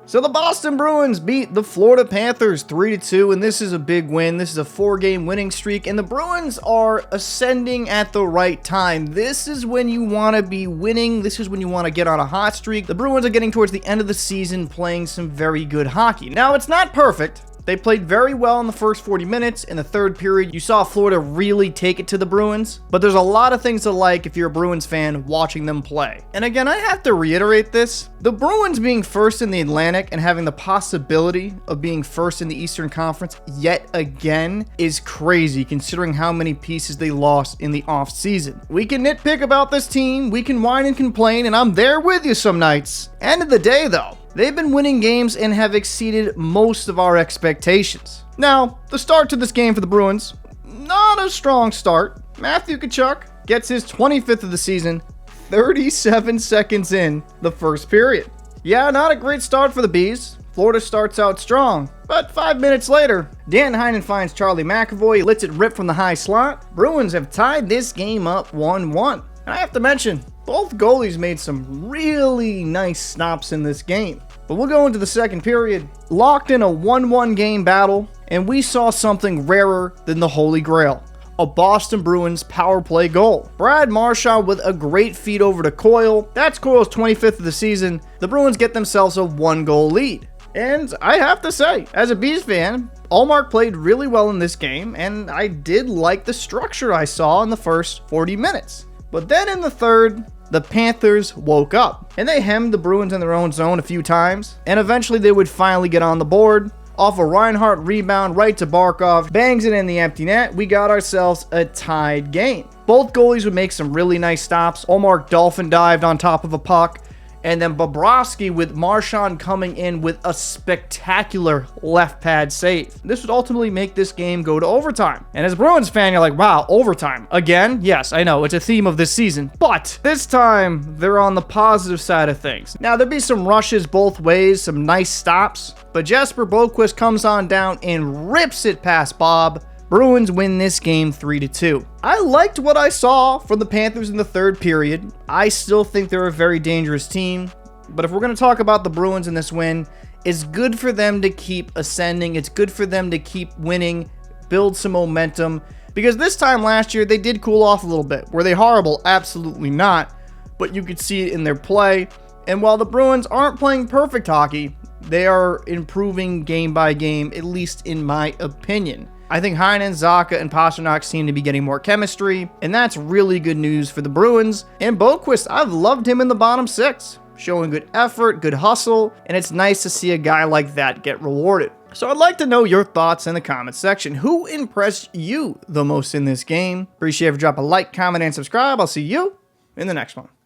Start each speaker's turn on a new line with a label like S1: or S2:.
S1: So the Boston Bruins beat the Florida Panthers 3-2, and this is a big win. This is a 4-game winning streak, and the Bruins are ascending at the right time. This is when you want to be winning. This is when you want to get on a hot streak. The Bruins are getting towards the end of the season playing some very good hockey. Now, it's not perfect. They played very well in the first 40 minutes. In the third period, you saw Florida really take it to the Bruins, but there's a lot of things to like if you're a Bruins fan watching them play. And again, I have to reiterate this. The Bruins being first in the Atlantic and having the possibility of being first in the Eastern Conference yet again is crazy considering how many pieces they lost in the offseason. We can nitpick about this team, we can whine and complain, and I'm there with you some nights. End of the day though, they've been winning games and have exceeded most of our expectations. Now, the start to this game for the Bruins, not a strong start. Matthew Tkachuk gets his 25th of the season, 37 seconds in the first period. Yeah, not a great start for the Bees. Florida starts out strong, but 5 minutes later, Danton Heinen finds Charlie McAvoy, lets it rip from the high slot. Bruins have tied this game up 1-1. And I have to mention, both goalies made some really nice stops in this game. But we'll go into the second period, locked in a 1-1 game battle, and we saw something rarer than the Holy Grail. A Boston Bruins power play goal. Brad Marchand with a great feed over to Coyle. That's Coyle's 25th of the season. The Bruins get themselves a 1-goal lead. And I have to say, as a Bees fan, Ullmark played really well in this game, and I did like the structure I saw in the first 40 minutes. But then in the third, the Panthers woke up, and they hemmed the Bruins in their own zone a few times, and eventually they would finally get on the board. Off a Reinhart rebound right to Barkov, bangs it in the empty net, we got ourselves a tied game. Both goalies would make some really nice stops. Ullmark dolphin dived on top of a puck, and then Bobrovsky with Marchand coming in with a spectacular left pad save. This would ultimately make this game go to overtime. And as a Bruins fan, you're like, wow, overtime. Again? Yes, I know, it's a theme of this season. But this time, they're on the positive side of things. Now, there'd be some rushes both ways, some nice stops, but Jesper Boqvist comes on down and rips it past Bob. Bruins win this game 3-2. I liked what I saw from the Panthers in the third period. I still think they're a very dangerous team, but if we're going to talk about the Bruins in this win, it's good for them to keep ascending. It's good for them to keep winning, build some momentum, because this time last year, they did cool off a little bit. Were they horrible? Absolutely not, but you could see it in their play. And while the Bruins aren't playing perfect hockey, they are improving game by game, at least in my opinion. I think Heinen, Zacha, and Pastrnak seem to be getting more chemistry, and that's really good news for the Bruins. And Boqvist, I've loved him in the bottom six, showing good effort, good hustle, and it's nice to see a guy like that get rewarded. So I'd like to know your thoughts in the comments section. Who impressed you the most in this game? Appreciate if you drop a like, comment, and subscribe. I'll see you in the next one.